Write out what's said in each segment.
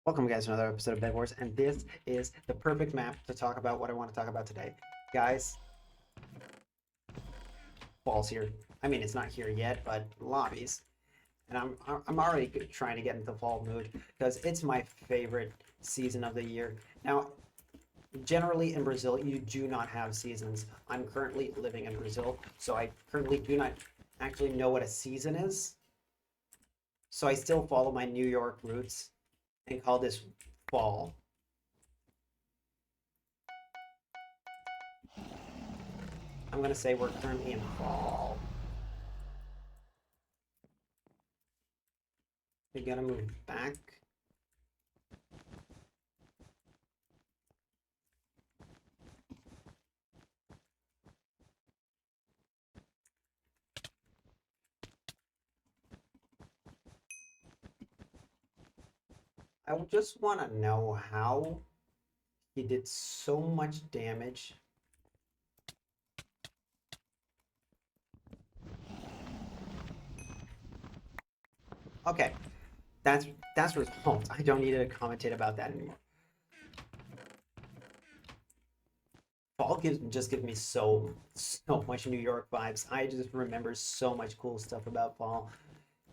Welcome, guys, to another episode of Bedwars, and this is the perfect map to talk about what I want to talk about today. Guys, fall's here. I mean, it's not here yet, but lobbies. And I'm already trying to get into fall mood because it's my favorite season of the year. Now, generally in Brazil, you do not have seasons. I'm currently living in Brazil, so I currently do not actually know what a season is. So I still follow my New York roots and call this fall. I'm going to say we're currently in fall. We gotta move back. I just want to know how he did so much damage. Okay, that's resolved. I don't need to commentate about that anymore. Fall just gives me so much New York vibes. I just remember so much cool stuff about fall.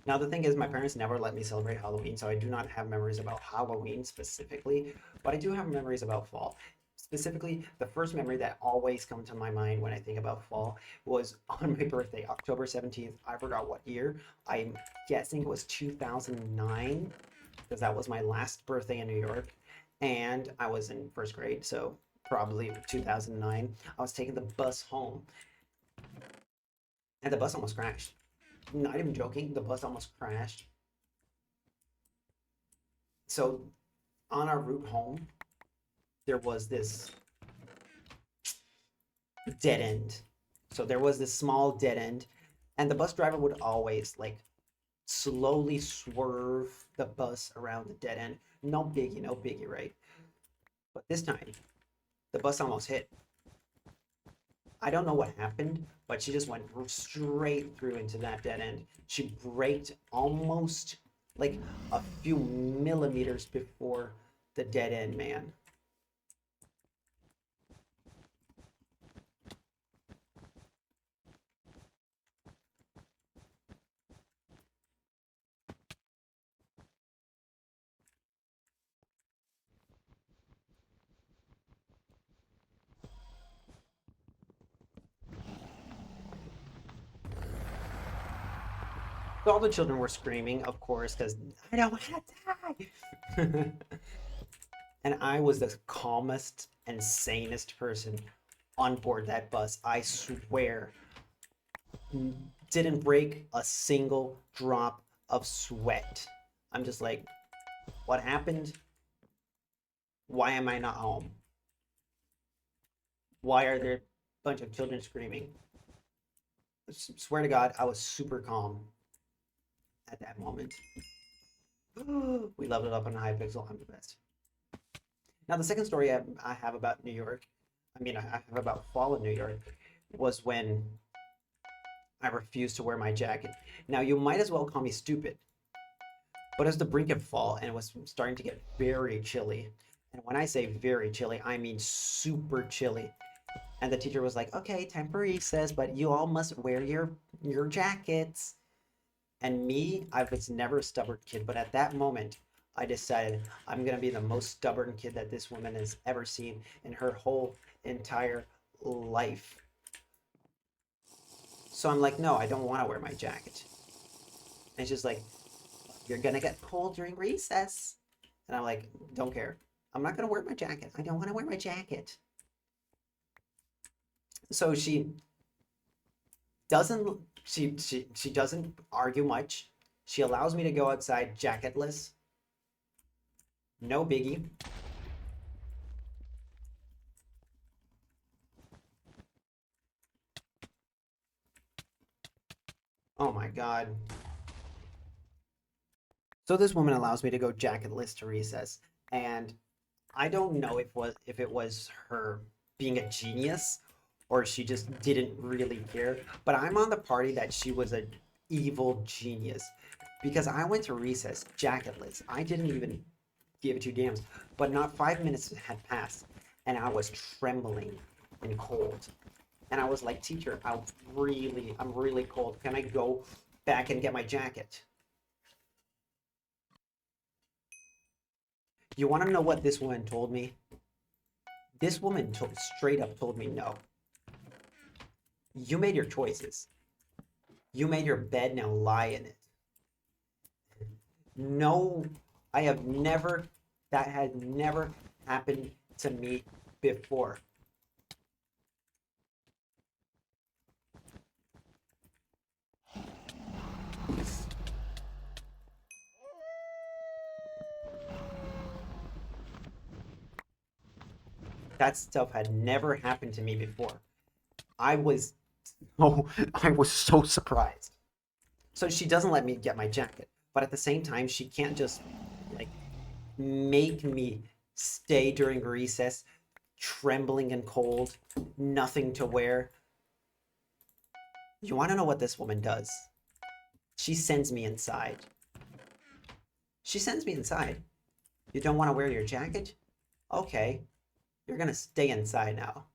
Now the thing is, my parents never let me celebrate Halloween, so I do not have memories about Halloween specifically, but I do have memories about fall. Specifically, the first memory that always comes to my mind when I think about fall was on my birthday, October 17th. I forgot what year. I'm guessing it was 2009, because that was my last birthday in New York, and I was in first grade, so probably 2009. I was taking the bus home, and the bus almost crashed. Not even joking, the bus almost crashed. So on our route home, there was this dead end. So there was this small dead end, and the bus driver would always like slowly swerve the bus around the dead end. No biggie, right? But this time, the bus almost hit. I don't know what happened, but she just went straight through into that dead end. She braked almost like a few millimeters before the dead end, man. So all the children were screaming, of course, because I don't want to die. And I was the calmest and sanest person on board that bus. I swear, didn't break a single drop of sweat. I'm just like, what happened? Why am I not home? Why are there a bunch of children screaming? Swear to God, I was super calm at that moment. We leveled up on Hypixel. I'm the best. Now, the second story I have about New York, I have about fall in New York, was when I refused to wear my jacket. Now, you might as well call me stupid, but it was the brink of fall and it was starting to get very chilly. And when I say very chilly, I mean super chilly. And the teacher was like, okay, time for recess, but you all must wear your jackets. And me, I was never a stubborn kid, but at that moment, I decided I'm gonna be the most stubborn kid that this woman has ever seen in her whole entire life. So I'm like, no, I don't want to wear my jacket. And she's like, you're gonna get cold during recess. And I'm like, don't care. I'm not gonna wear my jacket. I don't want to wear my jacket. So doesn't she doesn't argue much. She allows me to go outside jacketless. No biggie. Oh my god. So this woman allows me to go jacketless to recess, and I don't know if it was her being a genius or she just didn't really care. But I'm on the party that she was an evil genius because I went to recess jacketless. I didn't even gave it 2 dams. But not 5 minutes had passed, and I was trembling and cold. And I was like, teacher, I'm really cold. Can I go back and get my jacket? You want to know what this woman told me? This woman straight up told me, no. You made your choices. You made your bed, now lie in it. No, I have never, that has never happened to me before. That stuff had never happened to me before. I was I was so surprised. So she doesn't let me get my jacket, but at the same time, she can't just like make me stay during recess, trembling and cold, nothing to wear. You want to know what this woman does? She sends me inside. She sends me inside. You don't want to wear your jacket? Okay, you're gonna stay inside now.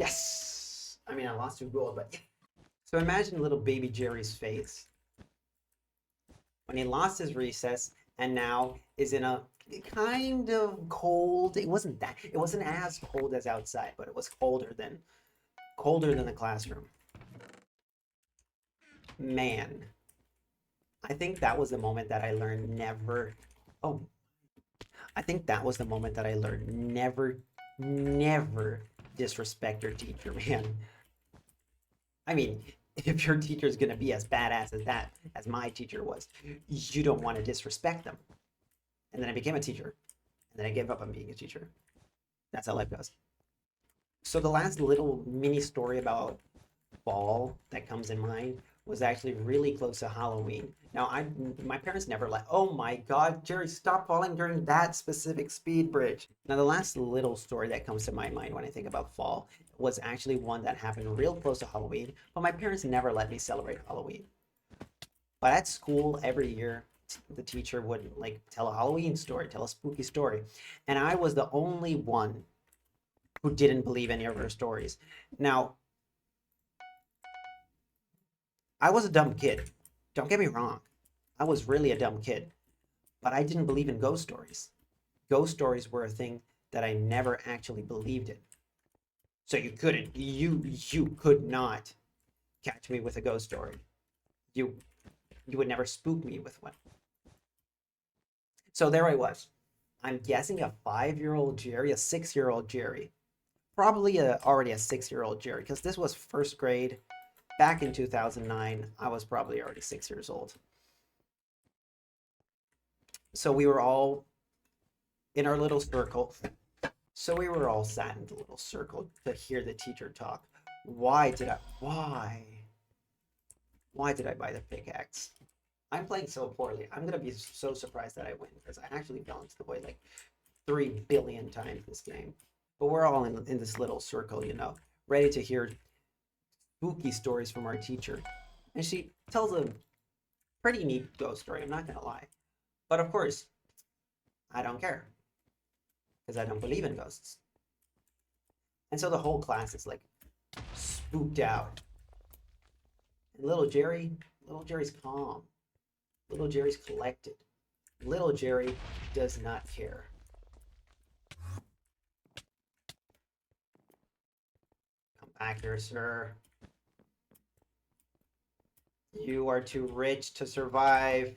Yes! I mean, I lost 2 gold, but yeah. So imagine little baby Jeri's face when he lost his recess and now is in a kind of cold. It wasn't as cold as outside, but it was colder than the classroom. Man, I think that was the moment that I learned never. Oh, I think that was the moment that I learned never disrespect your teacher, man. I mean, if your teacher is gonna be as badass as my teacher was, you don't want to disrespect them. And then I became a teacher, and then I gave up on being a teacher. That's how life goes. So the last little mini story about fall that comes in mind was actually really close to Halloween. Now, my parents never let. Oh my God, Jeri, stop falling during that specific speed bridge. Now, the last little story that comes to my mind when I think about fall was actually one that happened real close to Halloween, but my parents never let me celebrate Halloween. But at school, every year, the teacher would like tell a Halloween story, tell a spooky story, and I was the only one who didn't believe any of her stories. Now, I was a dumb kid. Don't get me wrong. I was really a dumb kid, but I didn't believe in ghost stories. Ghost stories were a thing that I never actually believed in. So you could not catch me with a ghost story. You would never spook me with one. So there I was. I'm guessing a 5-year-old Jeri, a 6-year-old Jeri, probably already a 6-year-old Jeri, because this was first grade. Back in 2009, I was probably already 6 years old. So we were all in our little circle. So we were all sat in the little circle to hear the teacher talk. Why did I buy the pickaxe? I'm playing so poorly. I'm gonna be so surprised that I win because I actually balanced the way like 3 billion times this game. But we're all in this little circle, you know, ready to hear spooky stories from our teacher. And she tells a pretty neat ghost story, I'm not gonna lie. But of course, I don't care because I don't believe in ghosts. And so the whole class is like spooked out. And little Jeri's calm. Little Jeri's collected. Little Jeri does not care. Come back here, sir. You are too rich to survive.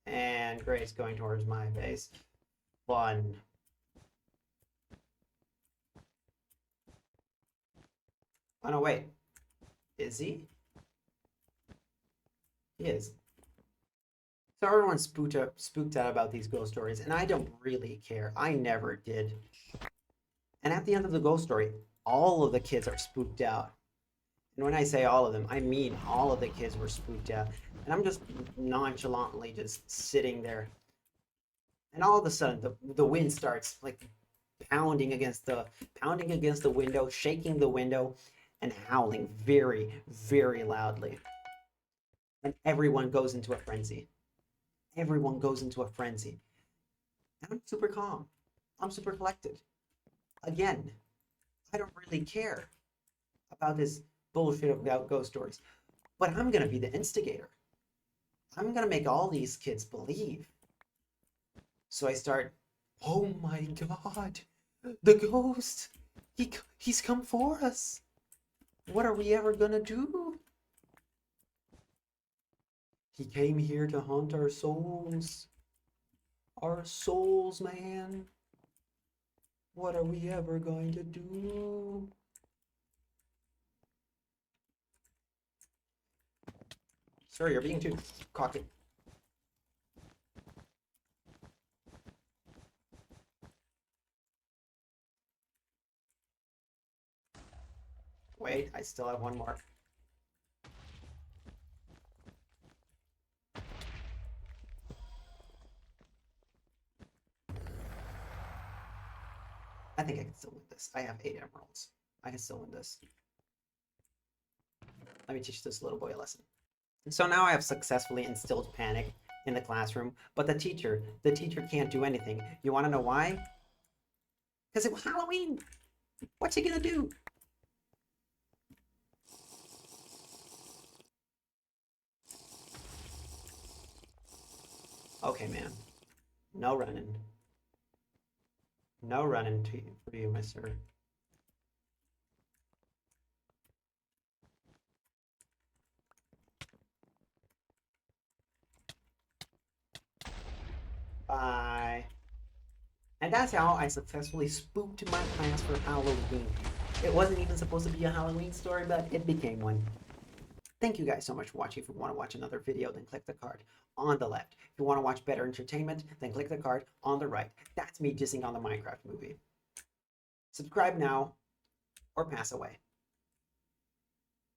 And Gray's going towards my base. Fun. Oh no, wait. Is he? He is. So everyone's spooked out about these ghost stories, and I don't really care. I never did. And at the end of the ghost story, all of the kids are spooked out. And when I say all of them, I mean all of the kids were spooked out. And I'm just nonchalantly just sitting there. And all of a sudden, the wind starts like pounding against the window, shaking the window, and howling very, very loudly. And everyone goes into a frenzy. Everyone goes into a frenzy. And I'm super calm. I'm super collected. Again, I don't really care about this bullshit about ghost stories. But I'm gonna be the instigator. I'm gonna make all these kids believe. So I start, oh my god, the ghost! He's come for us! What are we ever gonna do? He came here to haunt our souls. Our souls, man. What are we ever going to do? Sir, you're being too cocky. Wait, I still have one more. I think I can still win this. I have 8 emeralds. I can still win this. Let me teach this little boy a lesson. So now I have successfully instilled panic in the classroom, but the teacher can't do anything. You want to know why? Because it was Halloween. What's he gonna do? Okay, man. No running. No running for you, my sir. Bye. And that's how I successfully spooked my class for Halloween. It wasn't even supposed to be a Halloween story, but it became one. Thank you guys so much for watching. If you want to watch another video, then click the card on the left. If you want to watch better entertainment, then click the card on the right. That's me jizzing on the Minecraft movie. Subscribe now or pass away.